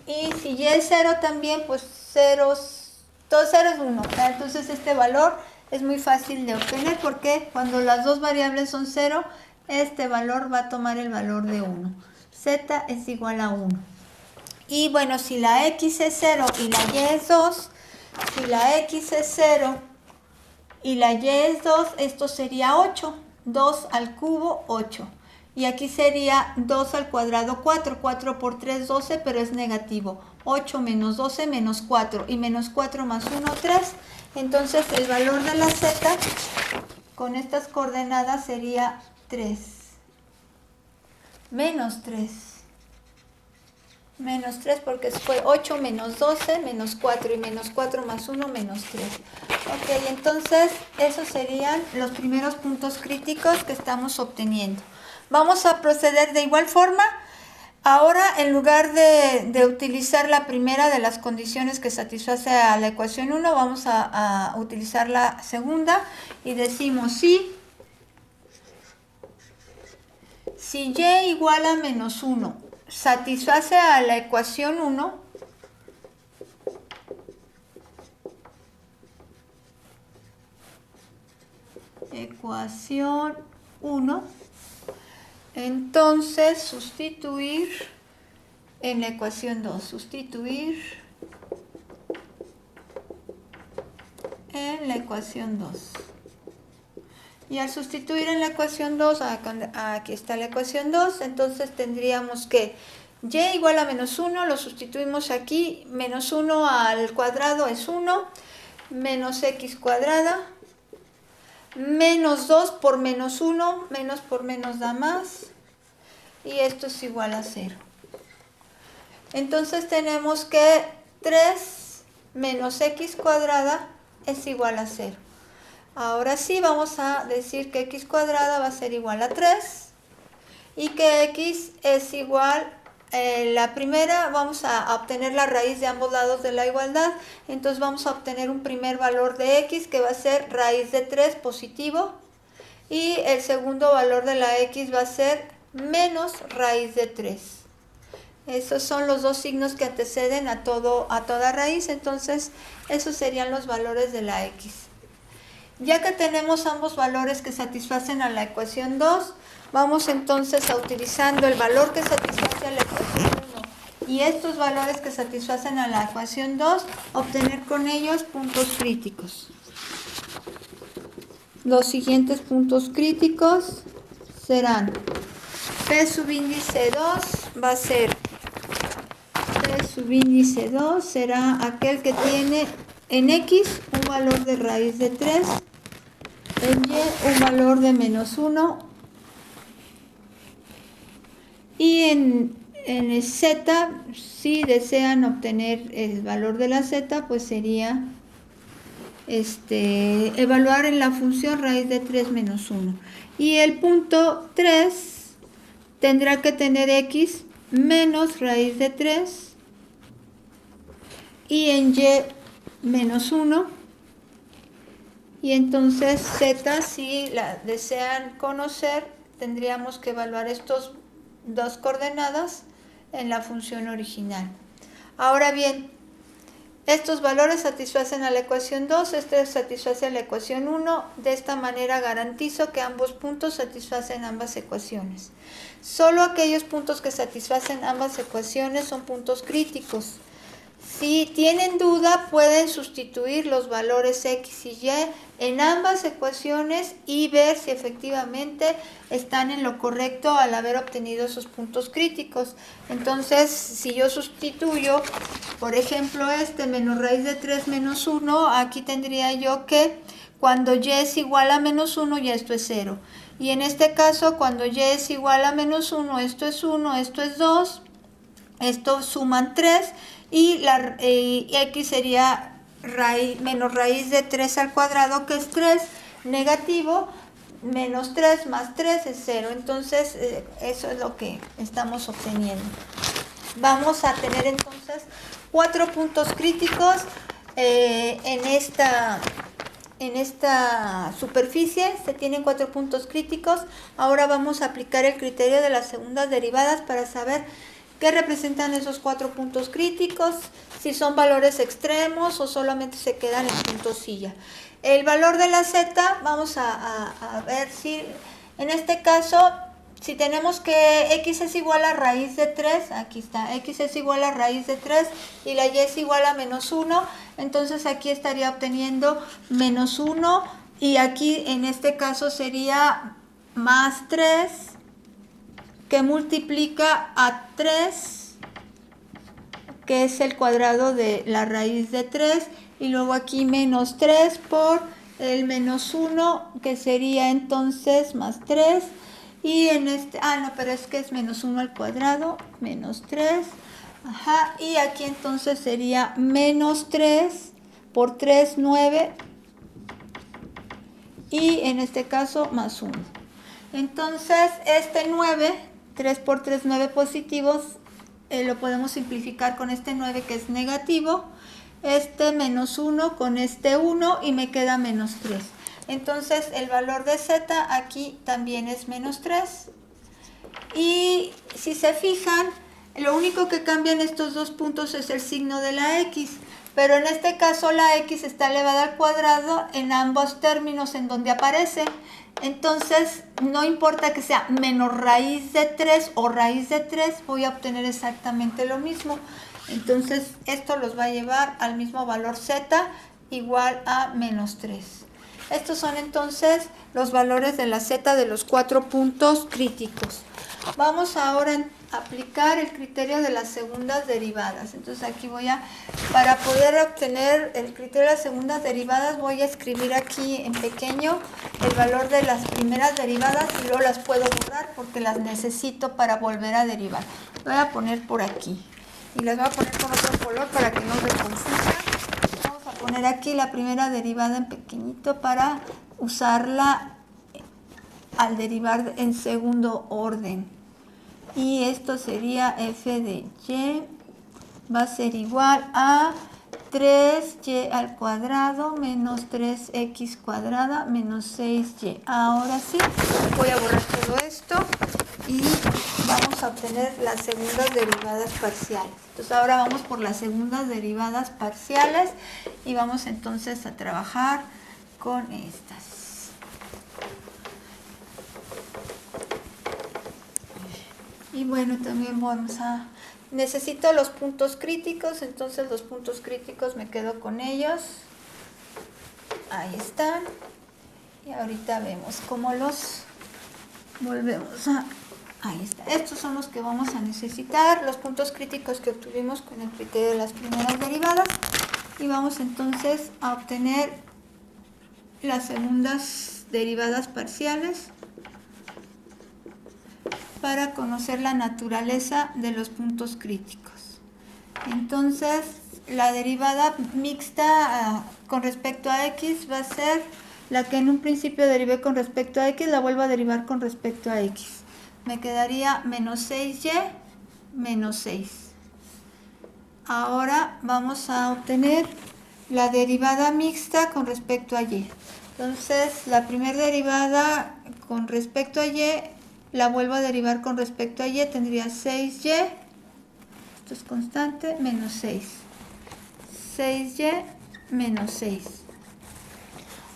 Y si y es 0 también, pues 0, todo 0 es 1. Entonces este valor es muy fácil de obtener porque cuando las dos variables son 0, este valor va a tomar el valor de 1. Z es igual a 1. Y bueno, si la x es 0 y la y es 2, si la x es 0 y la y es 2, esto sería 8. 2 al cubo, 8. Y aquí sería 2 al cuadrado, 4. 4 por 3, 12, pero es negativo. 8 menos 12 menos 4. Y menos 4 más 1, 3. Entonces el valor de la z con estas coordenadas sería 3. Menos 3. Menos 3 porque fue 8 menos 12 menos 4 y menos 4 más 1 menos 3. Ok, entonces esos serían los primeros puntos críticos que estamos obteniendo. Vamos a proceder de igual forma. Ahora, en lugar de utilizar la primera de las condiciones que satisface a la ecuación 1, vamos a utilizar la segunda y decimos si y igual a menos 1 satisface a la ecuación 1, entonces sustituir en la ecuación 2, sustituir en la ecuación 2. Y al sustituir en la ecuación 2, aquí está la ecuación 2, entonces tendríamos que y igual a menos 1, lo sustituimos aquí, menos 1 al cuadrado es 1, menos x cuadrada, menos 2 por menos 1, menos por menos da más, y esto es igual a 0. Entonces tenemos que 3 menos x cuadrada es igual a 0. Ahora sí vamos a decir que x cuadrada va a ser igual a 3 y que x es igual, la primera vamos a obtener la raíz de ambos lados de la igualdad, entonces vamos a obtener un primer valor de x que va a ser raíz de 3 positivo y el segundo valor de la x va a ser menos raíz de 3. Esos son los dos signos que anteceden a toda raíz, entonces esos serían los valores de la x. Ya que tenemos ambos valores que satisfacen a la ecuación 2, vamos entonces a utilizando el valor que satisface a la ecuación 1 y estos valores que satisfacen a la ecuación 2, obtener con ellos puntos críticos. Los siguientes puntos críticos serán P subíndice 2 va a ser P subíndice 2 será aquel que tiene en x un valor de raíz de 3, en y un valor de menos 1 y en el z, si desean obtener el valor de la z, pues sería evaluar en la función raíz de 3 menos 1. Y el punto 3 tendrá que tener x menos raíz de 3 y en y menos 1 Y entonces z, si la desean conocer, tendríamos que evaluar estos dos coordenadas en la función original. Ahora bien, estos valores satisfacen a la ecuación 2, este satisface a la ecuación 1, de esta manera garantizo que ambos puntos satisfacen ambas ecuaciones. Solo aquellos puntos que satisfacen ambas ecuaciones son puntos críticos. Si tienen duda, pueden sustituir los valores x y y en ambas ecuaciones y ver si efectivamente están en lo correcto al haber obtenido esos puntos críticos. Entonces, si yo sustituyo, por ejemplo, menos raíz de 3 menos 1, aquí tendría yo que cuando y es igual a menos 1, ya esto es 0. Y en este caso, cuando y es igual a menos 1, esto es 1, esto es 2, esto suman 3, y la x sería menos raíz de 3 al cuadrado, que es 3, negativo, menos 3 más 3 es 0. Entonces, eso es lo que estamos obteniendo. Vamos a tener entonces 4 puntos críticos en esta superficie. Se tienen 4 puntos críticos. Ahora vamos a aplicar el criterio de las segundas derivadas para saber qué representan esos 4 puntos críticos, si son valores extremos o solamente se quedan en puntos silla. El valor de la z, vamos a ver si en este caso, si tenemos que x es igual a raíz de 3, aquí está, x es igual a raíz de 3 y la y es igual a menos 1, entonces aquí estaría obteniendo menos 1 y aquí en este caso sería más 3, que multiplica a 3, que es el cuadrado de la raíz de 3, y luego aquí menos 3 por el menos 1, que sería entonces más 3, y en este, no, pero es que es menos 1 al cuadrado, menos 3, y aquí entonces sería menos 3 por 3, 9, y en este caso más 1. Entonces este 9, 3 por 3, 9 positivos, lo podemos simplificar con este 9 que es negativo, este menos 1 con este 1 y me queda menos 3. Entonces el valor de z aquí también es menos 3. Y si se fijan, lo único que cambia en estos dos puntos es el signo de la x. Pero en este caso la x está elevada al cuadrado en ambos términos en donde aparece. Entonces, no importa que sea menos raíz de 3 o raíz de 3, voy a obtener exactamente lo mismo. Entonces, esto los va a llevar al mismo valor z igual a menos 3. Estos son entonces los valores de la z de los 4 puntos críticos. Vamos ahora a aplicar el criterio de las segundas derivadas. Entonces aquí para poder obtener el criterio de las segundas derivadas, voy a escribir aquí en pequeño el valor de las primeras derivadas y luego las puedo borrar porque las necesito para volver a derivar. Voy a poner por aquí y las voy a poner con otro color para que no se confundan. Vamos a poner aquí la primera derivada en pequeñito para usarla al derivar en segundo orden. Y esto sería f de y va a ser igual a 3y al cuadrado menos 3x cuadrada menos 6y. Ahora sí, voy a borrar todo esto y vamos a obtener las segundas derivadas parciales. Entonces ahora vamos por las segundas derivadas parciales y vamos entonces a trabajar con estas. Y bueno, también necesito los puntos críticos, entonces los puntos críticos me quedo con ellos. Ahí están. Y ahorita vemos cómo los volvemos a... Ahí está. Estos son los que vamos a necesitar, los puntos críticos que obtuvimos con el criterio de las primeras derivadas. Y vamos entonces a obtener las segundas derivadas parciales para conocer la naturaleza de los puntos críticos. Entonces, la derivada mixta con respecto a x va a ser la que en un principio derivé con respecto a x, la vuelvo a derivar con respecto a x. Me quedaría menos 6y menos 6. Ahora vamos a obtener la derivada mixta con respecto a y. Entonces, la primera derivada con respecto a y, la vuelvo a derivar con respecto a y, tendría 6y, esto es constante, menos 6. 6y menos 6.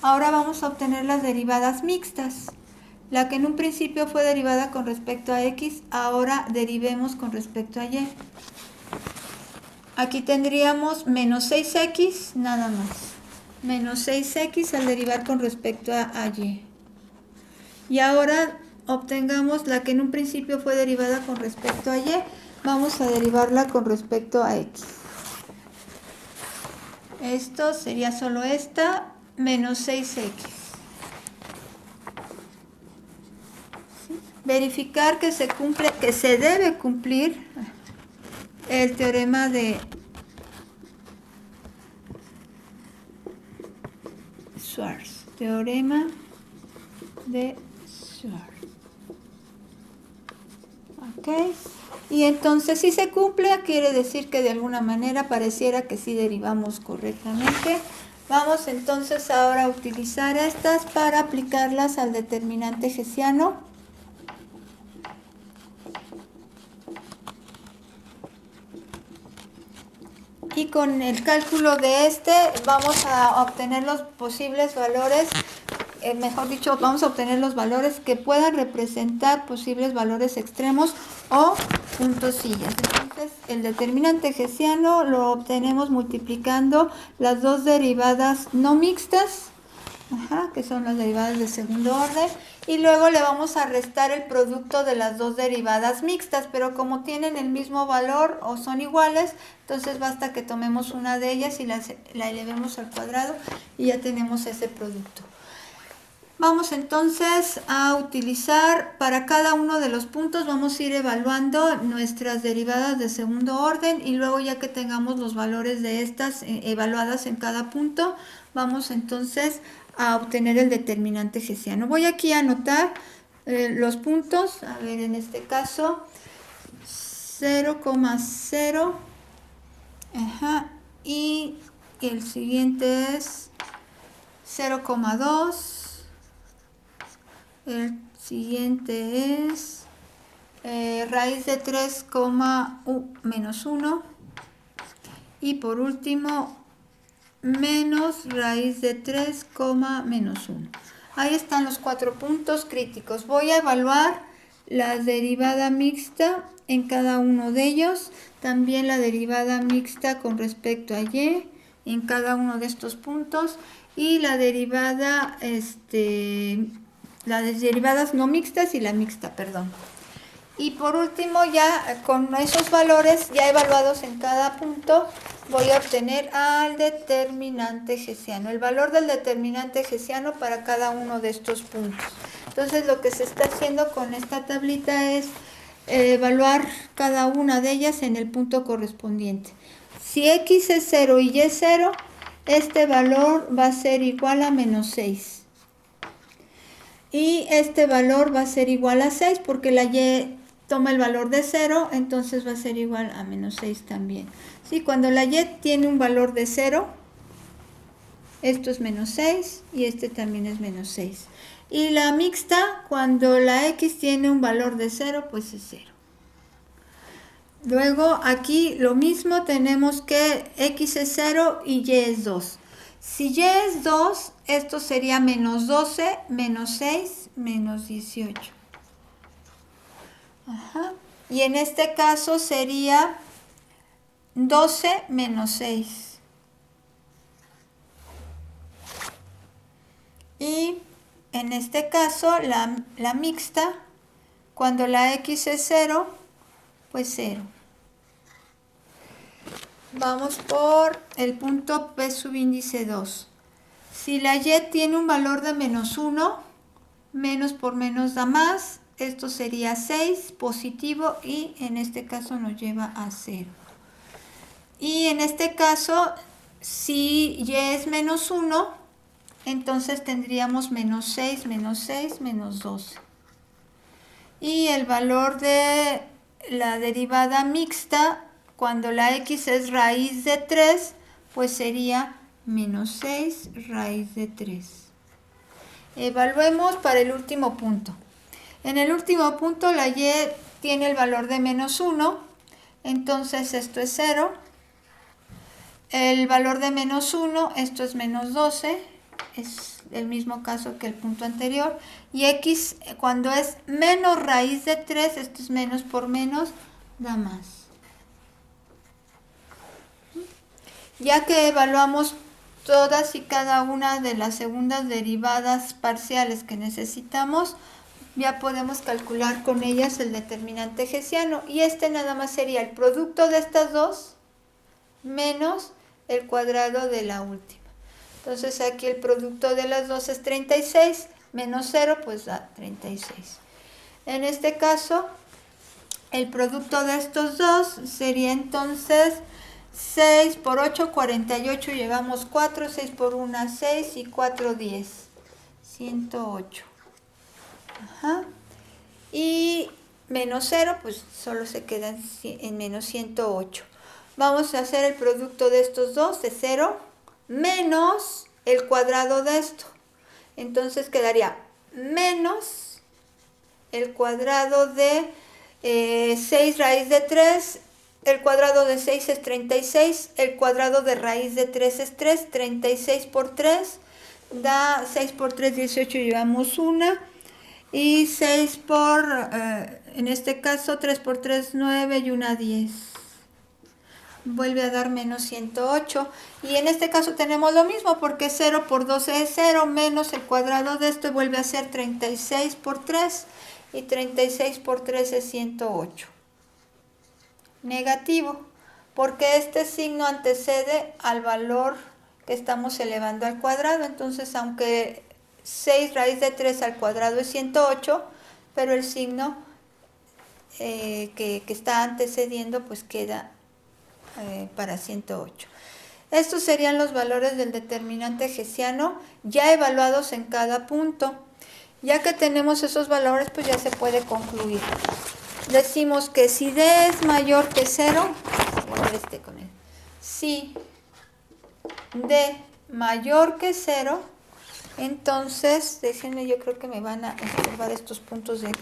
Ahora vamos a obtener las derivadas mixtas. La que en un principio fue derivada con respecto a x, ahora derivemos con respecto a y. Aquí tendríamos menos 6x, nada más. Menos 6x al derivar con respecto a y. Y ahora obtengamos la que en un principio fue derivada con respecto a y, vamos a derivarla con respecto a x. Esto sería solo esta, menos 6x. Verificar que se cumple, que se debe cumplir el teorema de Schwarz. Teorema de Schwarz. Ok. Y entonces si se cumple, quiere decir que de alguna manera pareciera que sí derivamos correctamente. Vamos entonces ahora a utilizar estas para aplicarlas al determinante hessiano. Y con el cálculo de este vamos a obtener los posibles valores, mejor dicho, vamos a obtener los valores que puedan representar posibles valores extremos o puntosillas. Entonces, el determinante hessiano lo obtenemos multiplicando las dos derivadas no mixtas, que son las derivadas de segundo orden, y luego le vamos a restar el producto de las dos derivadas mixtas, pero como tienen el mismo valor o son iguales, entonces basta que tomemos una de ellas y la elevemos al cuadrado y ya tenemos ese producto. Vamos entonces a utilizar para cada uno de los puntos, vamos a ir evaluando nuestras derivadas de segundo orden y luego ya que tengamos los valores de estas evaluadas en cada punto, vamos entonces a obtener el determinante hessiano. Voy aquí a anotar los puntos, a ver, en este caso 0,0, y el siguiente es 0,2. El siguiente es raíz de 3, menos 1. Y por último, menos raíz de 3, menos 1. Ahí están los 4 puntos críticos. Voy a evaluar la derivada mixta en cada uno de ellos. También la derivada mixta con respecto a y en cada uno de estos puntos. Y la derivada, las derivadas no mixtas y la mixta, perdón. Y por último, ya con esos valores ya evaluados en cada punto, voy a obtener al determinante hessiano, el valor del determinante hessiano para cada uno de estos puntos. Entonces lo que se está haciendo con esta tablita es evaluar cada una de ellas en el punto correspondiente. Si x es 0 y y es 0, este valor va a ser igual a menos 6. Y este valor va a ser igual a 6 porque la y toma el valor de 0, entonces va a ser igual a menos 6 también. ¿Sí? Cuando la y tiene un valor de 0, esto es menos 6 y este también es menos 6. Y la mixta, cuando la x tiene un valor de 0, pues es 0. Luego aquí lo mismo, tenemos que x es 0 y y es 2. Si y es 2, esto sería menos 12, menos 6, menos 18. Y en este caso sería 12 menos 6. Y en este caso la mixta, cuando la x es 0, pues 0. Vamos por el punto P subíndice 2. Si la y tiene un valor de menos 1, menos por menos da más, esto sería 6 positivo y en este caso nos lleva a 0. Y en este caso, si y es menos 1, entonces tendríamos menos 6, menos 6, menos 12. Y el valor de la derivada mixta, cuando la x es raíz de 3, pues sería menos 6 raíz de 3. Evaluemos para el último punto. En el último punto la y tiene el valor de menos 1, entonces esto es 0. El valor de menos 1, esto es menos 12, es el mismo caso que el punto anterior. Y x, cuando es menos raíz de 3, esto es menos por menos, da más. Ya que evaluamos todas y cada una de las segundas derivadas parciales que necesitamos, ya podemos calcular con ellas el determinante hessiano. Y este nada más sería el producto de estas dos menos el cuadrado de la última. Entonces aquí el producto de las dos es 36, menos 0 pues da 36. En este caso, el producto de estos dos sería entonces 6 por 8, 48, llevamos 4, 6 por 1, 6 y 4, 10, 108. Ajá. Y menos 0, pues solo se queda en menos 108. Vamos a hacer el producto de estos dos, de 0, menos el cuadrado de esto. Entonces quedaría menos el cuadrado de 6 raíz de 3, el cuadrado de 6 es 36, el cuadrado de raíz de 3 es 3, 36 por 3 da 6 por 3, 18, llevamos 1. Y 6 por, en este caso, 3 por 3, 9 y 1, 10. Vuelve a dar menos 108. Y en este caso tenemos lo mismo, porque 0 por 12 es 0, menos el cuadrado de esto, y vuelve a ser 36 por 3. Y 36 por 3 es 108. Negativo, porque este signo antecede al valor que estamos elevando al cuadrado. Entonces, aunque 6 raíz de 3 al cuadrado es 108, pero el signo que está antecediendo pues queda para 108. Estos serían los valores del determinante hessiano ya evaluados en cada punto. Ya que tenemos esos valores, pues ya se puede concluir. Decimos que si D es mayor que 0, si D mayor que 0, entonces, déjenme, yo creo que me van a estorbar estos puntos de aquí.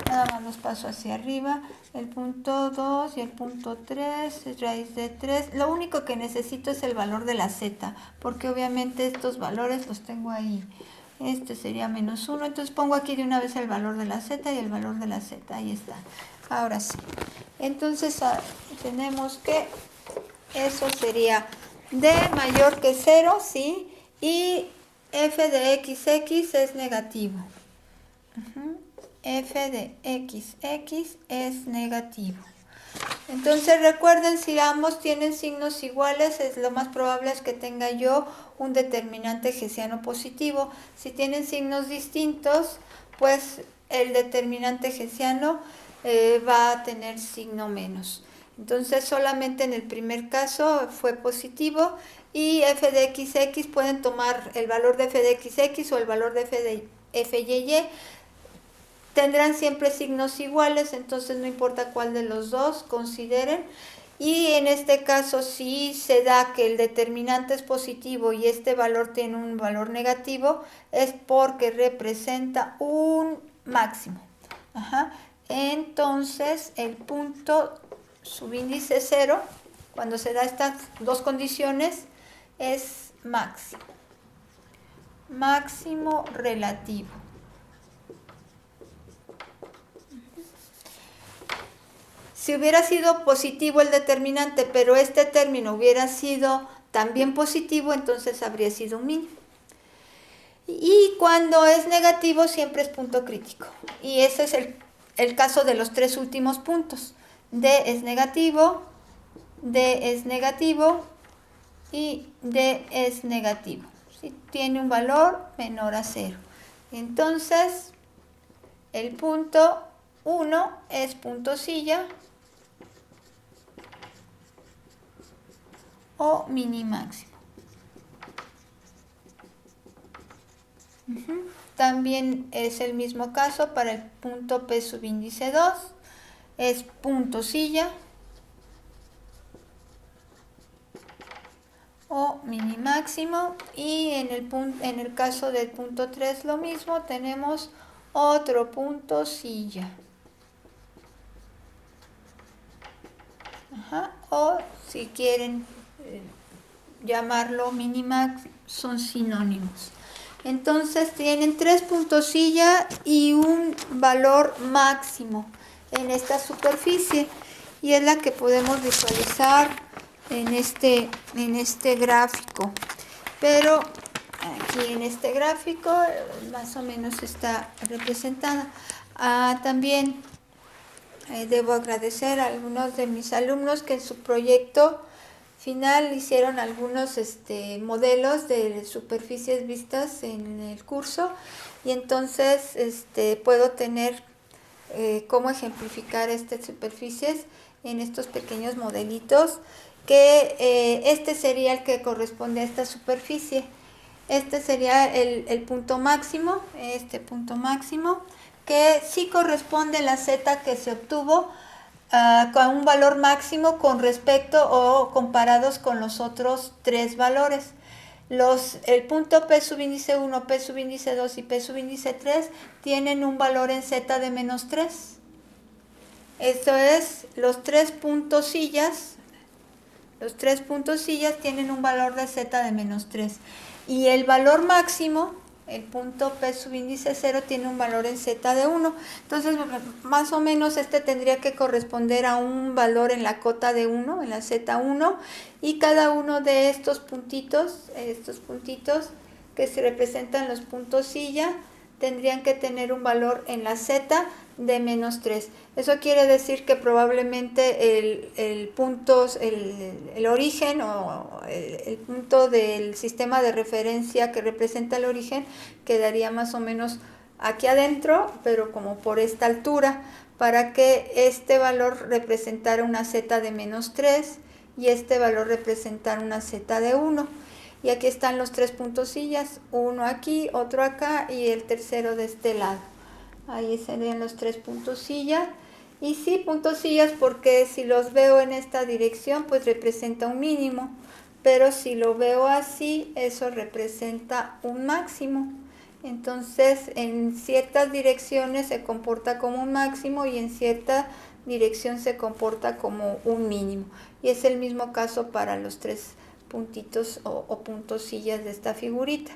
Nada más los paso hacia arriba. El punto 2 y el punto 3 es raíz de 3. Lo único que necesito es el valor de la z, porque obviamente estos valores los tengo ahí. Este sería menos 1, entonces pongo aquí de una vez el valor de la z y el valor de la z. Ahí está. Ahora sí. Entonces, tenemos que eso sería D mayor que 0, ¿sí? Y f de xx es negativo. F de xx es negativo. Entonces recuerden, si ambos tienen signos iguales, lo más probable es que tenga yo un determinante hessiano positivo. Si tienen signos distintos, pues el determinante hessiano va a tener signo menos. Entonces solamente en el primer caso fue positivo, y f de xx pueden tomar el valor de f de xx o el valor de f de fyy. Tendrán siempre signos iguales, entonces no importa cuál de los dos consideren. Y en este caso, si se da que el determinante es positivo y este valor tiene un valor negativo, es porque representa un máximo. Entonces el punto subíndice 0, cuando se da estas dos condiciones, es máximo. Máximo relativo. Si hubiera sido positivo el determinante, pero este término hubiera sido también positivo, entonces habría sido un mínimo. Y cuando es negativo siempre es punto crítico. Y ese es el caso de los tres últimos puntos. D es negativo, D es negativo y D es negativo. ¿Sí? Tiene un valor menor a 0. Entonces, el punto 1 es punto silla o minimáximo. También es el mismo caso para el punto P subíndice 2, es punto silla o minimáximo, y en el caso del punto 3 lo mismo, tenemos otro punto silla. O si quieren llamarlo minimax, son sinónimos. Entonces tienen 3 puntos silla y un valor máximo en esta superficie, y es la que podemos visualizar en este gráfico. Pero aquí en este gráfico más o menos está representada. También debo agradecer a algunos de mis alumnos que en su proyecto final hicieron algunos modelos de superficies vistas en el curso, y entonces puedo tener cómo ejemplificar estas superficies en estos pequeños modelitos, que este sería el que corresponde a esta superficie. Este sería el punto máximo, que sí corresponde a la z que se obtuvo con un valor máximo con respecto o comparados con los otros 3 valores. El punto P subíndice 1, P subíndice 2 y P subíndice 3 tienen un valor en z de menos 3. Esto es, los 3 puntos sillas tienen un valor de z de menos 3. Y el valor máximo, el punto P subíndice 0, tiene un valor en z de 1. Entonces, más o menos tendría que corresponder a un valor en la cota de 1, en la z1, y cada uno de estos puntitos que se representan los puntos silla, tendrían que tener un valor en la z de menos 3. Eso quiere decir que probablemente el origen o el punto del sistema de referencia que representa el origen quedaría más o menos aquí adentro, pero como por esta altura, para que este valor representara una z de menos 3 y este valor representara una z de 1. Y aquí están los 3 puntos sillas, uno aquí, otro acá y el tercero de este lado. Ahí serían los 3 puntos sillas. Y sí, puntos sillas porque si los veo en esta dirección, pues representa un mínimo. Pero si lo veo así, eso representa un máximo. Entonces, en ciertas direcciones se comporta como un máximo y en cierta dirección se comporta como un mínimo. Y es el mismo caso para los 3 puntitos o puntos sillas de esta figurita.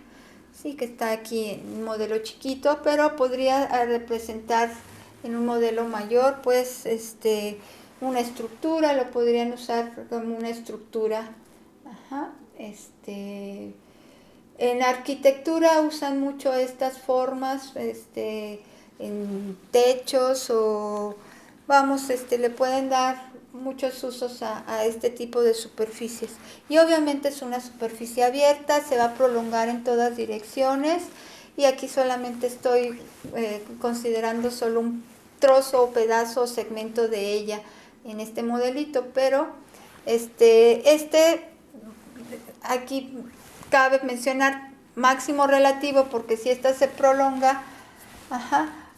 Sí, que está aquí en un modelo chiquito, pero podría representar en un modelo mayor, pues una estructura, lo podrían usar como una estructura. En arquitectura usan mucho estas formas, en techos o le pueden dar muchos usos a este tipo de superficies. Y obviamente es una superficie abierta, se va a prolongar en todas direcciones, y aquí solamente estoy considerando solo un trozo o pedazo o segmento de ella en este modelito, pero aquí cabe mencionar máximo relativo porque si esta se prolonga,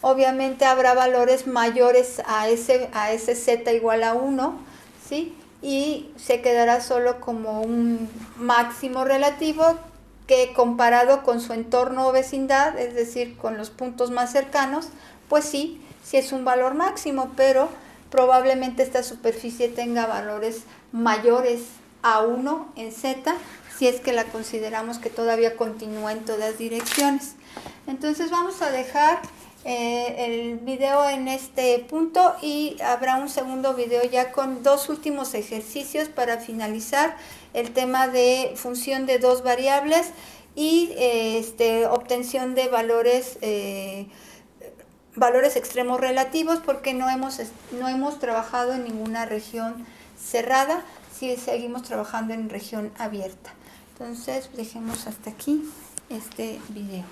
obviamente habrá valores mayores a ese z igual a 1, ¿sí? Y se quedará solo como un máximo relativo que comparado con su entorno o vecindad, es decir, con los puntos más cercanos, pues sí es un valor máximo, pero probablemente esta superficie tenga valores mayores a 1 en z, si es que la consideramos que todavía continúa en todas direcciones. Entonces vamos a dejar el video en este punto y habrá un segundo video ya con 2 últimos ejercicios para finalizar el tema de función de 2 variables y obtención de valores extremos relativos, porque no hemos trabajado en ninguna región cerrada, si seguimos trabajando en región abierta. Entonces dejemos hasta aquí este video.